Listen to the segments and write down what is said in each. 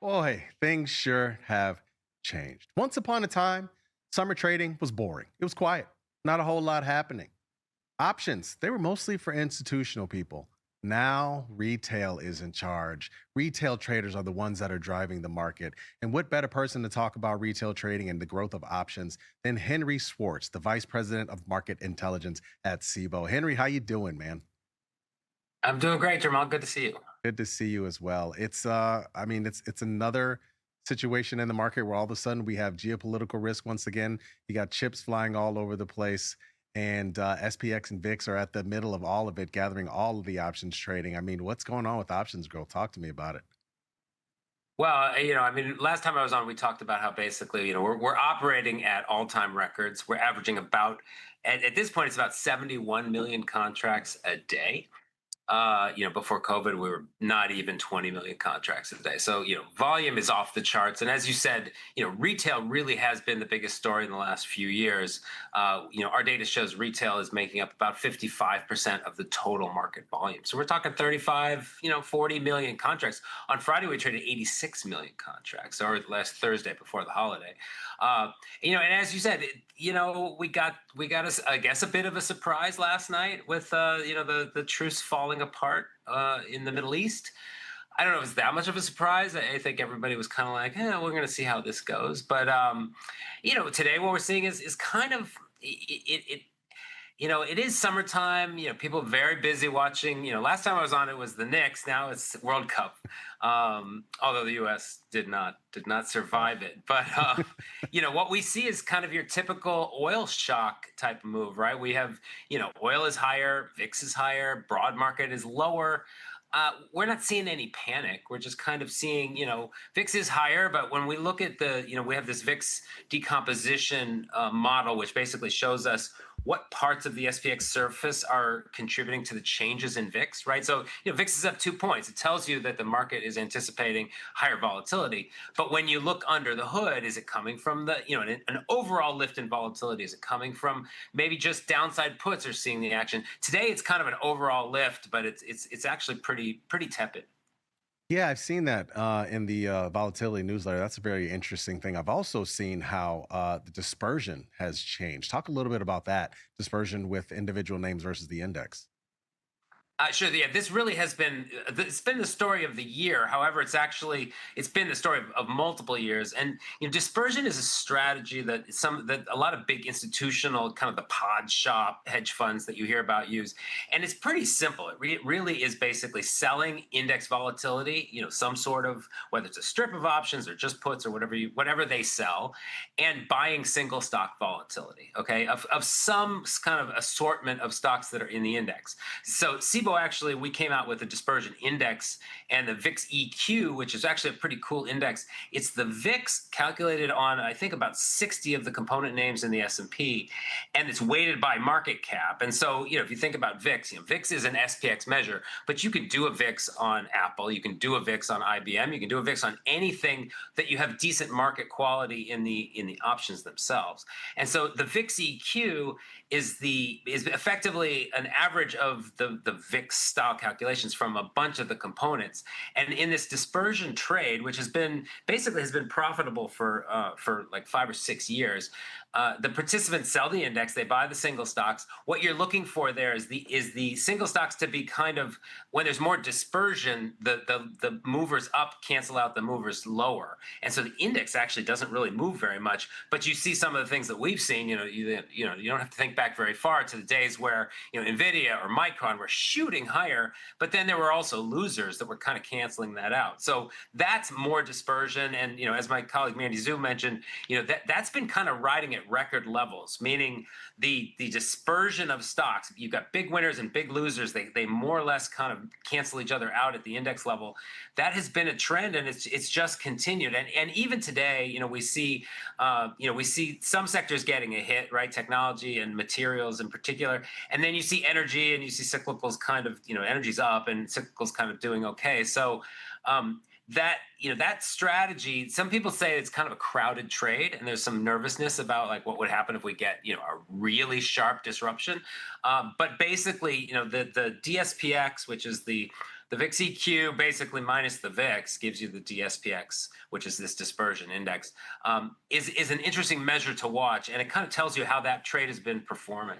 Boy, things sure have changed. Once upon a time, summer trading was boring. It was quiet, not a whole lot happening. Options, they were mostly for institutional people. Now, retail is in charge. Retail traders are the ones that are driving the market. And what better person to talk about retail trading and the growth of options than Henry Schwartz, the Vice President of Market Intelligence at Cboe. Henry, how you doing, man? I'm doing great, Jamal. Good to see you. Good to see you as well. It's another situation in the market where all of a sudden we have geopolitical risk once again. You got chips flying all over the place, and SPX and VIX are at the middle of all of it, gathering all of the options trading. I mean, what's going on with options, girl? Talk to me about it. Well, last time I was on, we talked about how basically, we're operating at all-time records. We're averaging about, at this point, it's about 71 million contracts a day. Before COVID, we were not even 20 million contracts a day. So, volume is off the charts. And as you said, retail really has been the biggest story in the last few years. Our data shows retail is making up about 55% of the total market volume. So we're talking 35, 40 million contracts. On Friday, we traded 86 million contracts, or last Thursday before the holiday. And as you said, we got I guess a bit of a surprise last night with the truce falling apart in the Middle East. I don't know if it's that much of a surprise. I think everybody was kind of like, we're going to see how this goes. But today what we're seeing is kind of it is summertime. People are very busy watching. Last time I was on, it was the Knicks. Now it's World Cup. Although the U.S. did not survive it. But what we see is kind of your typical oil shock type of move, right? We have oil is higher, VIX is higher, broad market is lower. We're not seeing any panic. We're just kind of seeing, VIX is higher, but when we look at we have this VIX decomposition model, which basically shows us what parts of the SPX surface are contributing to the changes in VIX, right? So, VIX is up 2 points. It tells you that the market is anticipating higher volatility. But when you look under the hood, is it coming from an overall lift in volatility? Is it coming from maybe just downside puts are seeing the action? Today, it's kind of an overall lift, but it's actually pretty tepid. Yeah, I've seen that in the volatility newsletter. That's a very interesting thing. I've also seen how the dispersion has changed. Talk a little bit about that dispersion with individual names versus the index. Sure. Yeah, this really has been it's been the story of the year. However, it's been the story of multiple years. And dispersion is a strategy that a lot of big institutional kind of the pod shop hedge funds that you hear about use. And it's pretty simple. It really is basically selling index volatility. Some sort of, whether it's a strip of options or just puts or whatever they sell, and buying single stock volatility. Okay, of some kind of assortment of stocks that are in the index. So Cboe, actually, we came out with a dispersion index and the VIX EQ, which is actually a pretty cool index. It's the VIX calculated on, I think, about 60 of the component names in the S&P, and it's weighted by market cap. And so, if you think about VIX, VIX is an SPX measure, but you can do a VIX on Apple, you can do a VIX on IBM, you can do a VIX on anything that you have decent market quality in the options themselves. And so the VIX EQ is effectively an average of the VIX style calculations from a bunch of the components. And in this dispersion trade, which has been profitable for like 5 or 6 years, the participants sell the index, they buy the single stocks. What you're looking for there is the single stocks to be kind of, when there's more dispersion, the movers up cancel out the movers lower. And so the index actually doesn't really move very much, but you see some of the things that we've seen. You don't have to think back very far to the days where Nvidia or Micron were shooting higher, but then there were also losers that were kind of canceling that out. So that's more dispersion. And as my colleague Mandy Zhu mentioned, that's been kind of riding at record levels, meaning the dispersion of stocks. You've got big winners and big losers. They more or less kind of cancel each other out at the index level. That has been a trend, and it's just continued. And even today, we see some sectors getting a hit, right? Technology and materials in particular, and then you see energy and you see cyclicals kind of, energy's up and cyclicals kind of doing okay. So that strategy, some people say it's kind of a crowded trade, and there's some nervousness about like what would happen if we get a really sharp disruption. But basically, the DSPX, which is the The VIX EQ, basically minus the VIX, gives you the DSPX, which is this dispersion index, is an interesting measure to watch, and it kind of tells you how that trade has been performing.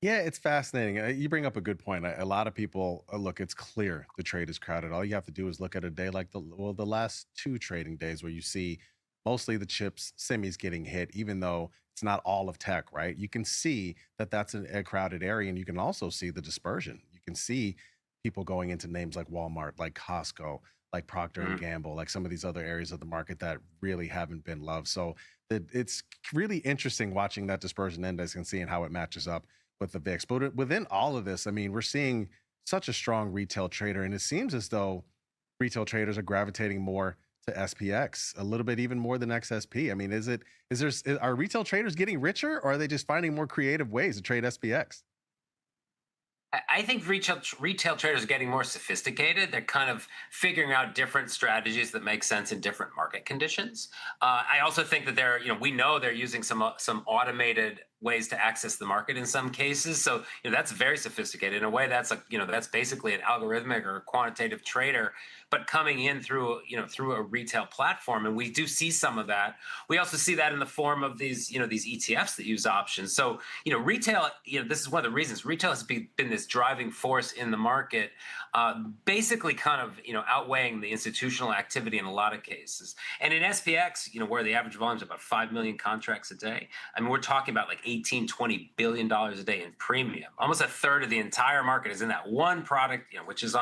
Yeah, it's fascinating. You bring up a good point. A lot of people look. It's clear the trade is crowded. All you have to do is look at a day like the last two trading days where you see mostly the chips, semis getting hit, even though it's not all of tech, right? You can see that that's a crowded area, and you can also see the dispersion. You can see people going into names like Walmart, like Costco, like Procter and Mm. Gamble, like some of these other areas of the market that really haven't been loved. So it's really interesting watching that dispersion index and seeing how it matches up with the VIX. But within all of this, I mean, we're seeing such a strong retail trader, and it seems as though retail traders are gravitating more to SPX, a little bit even more than XSP. I mean, are retail traders getting richer, or are they just finding more creative ways to trade SPX? I think retail traders are getting more sophisticated. They're kind of figuring out different strategies that make sense in different market conditions. I also think that we know they're using some automated ways to access the market in some cases. So that's very sophisticated. In a way, that's basically an algorithmic or a quantitative trader, but coming in through a retail platform. And we do see some of that. We also see that in the form of these ETFs that use options. So retail, this is one of the reasons retail has been this driving force in the market, basically kind of outweighing the institutional activity in a lot of cases. And in SPX, where the average volume is about 5 million contracts a day, I mean, we're talking about like 18-20 billion dollars a day in premium. Almost a third of the entire market is in that one product, which is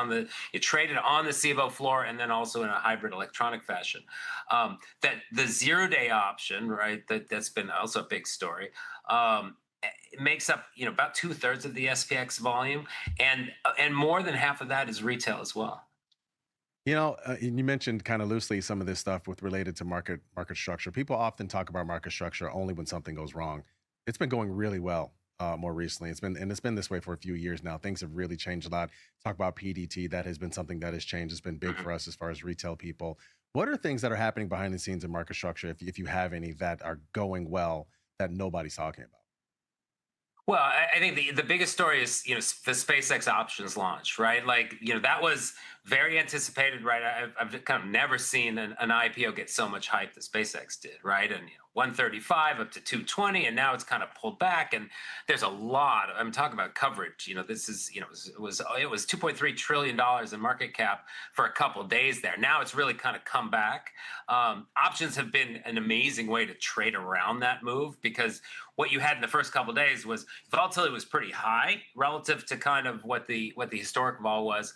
traded on the Cboe floor and then also in a hybrid electronic fashion. That the 0-day option, right? That's been also a big story. It makes up about 2/3 of the SPX volume, and more than half of that is retail as well. And you mentioned kind of loosely some of this stuff with related to market structure. People often talk about market structure only when something goes wrong. It's been going really well more recently. It's been this way for a few years now. Things have really changed a lot. Talk about PDT. That has been something that has changed. It's been big for us as far as retail people. What are things that are happening behind the scenes in market structure, if you have any, that are going well that nobody's talking about? Well, I think the biggest story is the SpaceX options launch, right? Like that was very anticipated, right? I've kind of never seen an IPO get so much hype that SpaceX did, right? And 135 up to 220, and now it's kind of pulled back, and there's a lot. I'm talking about coverage. This is it was $2.3 trillion in market cap for a couple of days there. Now it's really kind of come back. Options have been an amazing way to trade around that move, because what you had in the first couple of days was volatility was pretty high relative to kind of what the historic vol was.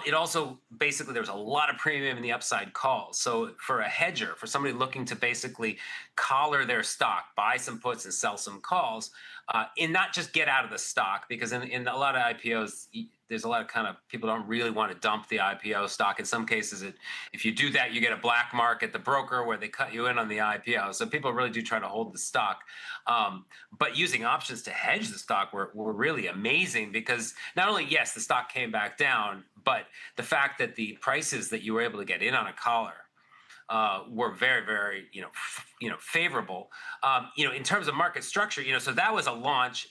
It also basically, there was a lot of premium in the upside calls. So for a hedger, for somebody looking to basically collar their stock, buy some puts and sell some calls, and not just get out of the stock, because in a lot of IPOs, there's a lot of kind of people don't really want to dump the IPO stock. In some cases, if you do that, you get a black mark at the broker where they cut you in on the IPO. So people really do try to hold the stock. But using options to hedge the stock were really amazing, because not only, yes, the stock came back down, but the fact that the prices that you were able to get in on a collar were very, very, favorable. In terms of market structure, so that was a launch.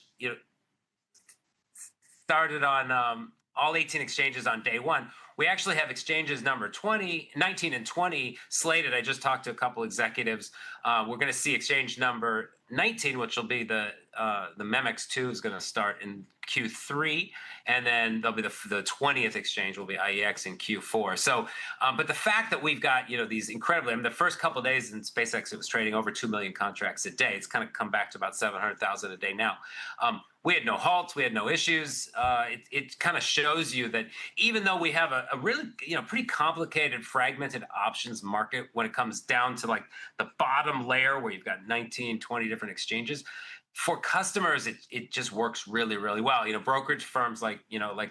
Started on all 18 exchanges on day one. We actually have exchanges number 20, 19, and 20 slated. I just talked to a couple executives. We're going to see exchange number 19, which will be the MEMX2 is going to start in Q3, and then there'll be the 20th exchange will be IEX in Q4. So, but the fact that we've got these incredibly, I mean, the first couple of days in SpaceX, it was trading over 2 million contracts a day. It's kind of come back to about 700,000 a day now. We had no halts, we had no issues. It kind of shows you that even though we have a really pretty complicated, fragmented options market when it comes down to like the bottom layer where you've got 19, 20 different exchanges, for customers, it just works really, really well. Brokerage firms like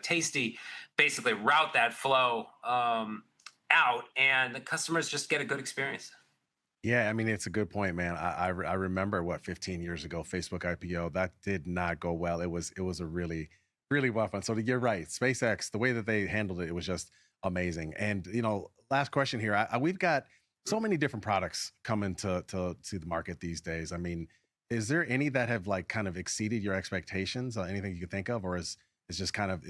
Tasty basically route that flow out, and the customers just get a good experience. Yeah, I mean, it's a good point, man. I remember 15 years ago, Facebook IPO, that did not go well. It was a really, really rough one. So you're right. SpaceX, the way that they handled it, it was just amazing. And, last question here. We've got so many different products coming to the market these days. I mean, is there any that have like kind of exceeded your expectations, or anything you can think of, or is this kind of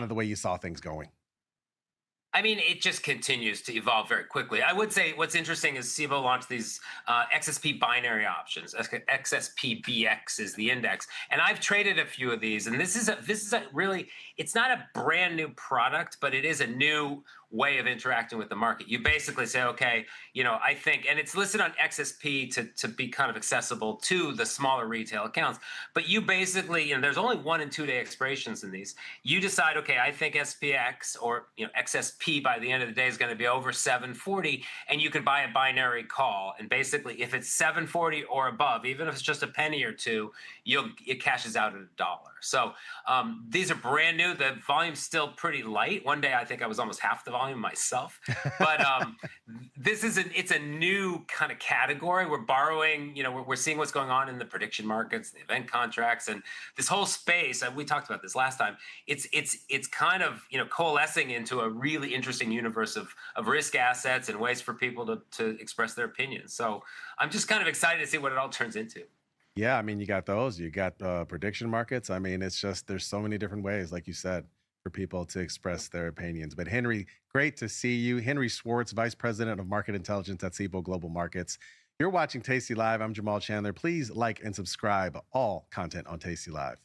the way you saw things going? I mean, it just continues to evolve very quickly. I would say what's interesting is Cboe launched these XSP binary options. XSPBX is the index, and I've traded a few of these. And this is a really, it's not a brand new product, but it is a new way of interacting with the market. You basically say, okay, I think, and it's listed on XSP to be kind of accessible to the smaller retail accounts. But you basically, there's only 1 and 2 day expirations in these. You decide, okay, I think SPX or XSP by the end of the day is going to be over 740, and you can buy a binary call. And basically, if it's 740 or above, even if it's just a penny or two, it cashes out at $1. So these are brand new. The volume's still pretty light. One day I think I was almost half the volume myself. But it's a new kind of category. We're borrowing, we're seeing what's going on in the prediction markets, the event contracts, and this whole space. We talked about this last time. It's kind of coalescing into a really interesting universe of risk assets and ways for people to express their opinions. So I'm just kind of excited to see what it all turns into. Yeah, I mean, you got those. You got prediction markets. I mean, it's just there's so many different ways, like you said, for people to express their opinions. But Henry, great to see you. Henry Schwartz, Vice President of Market Intelligence at Cboe Global Markets. You're watching Tasty Live. I'm Jamal Chandler. Please like and subscribe all content on Tasty Live.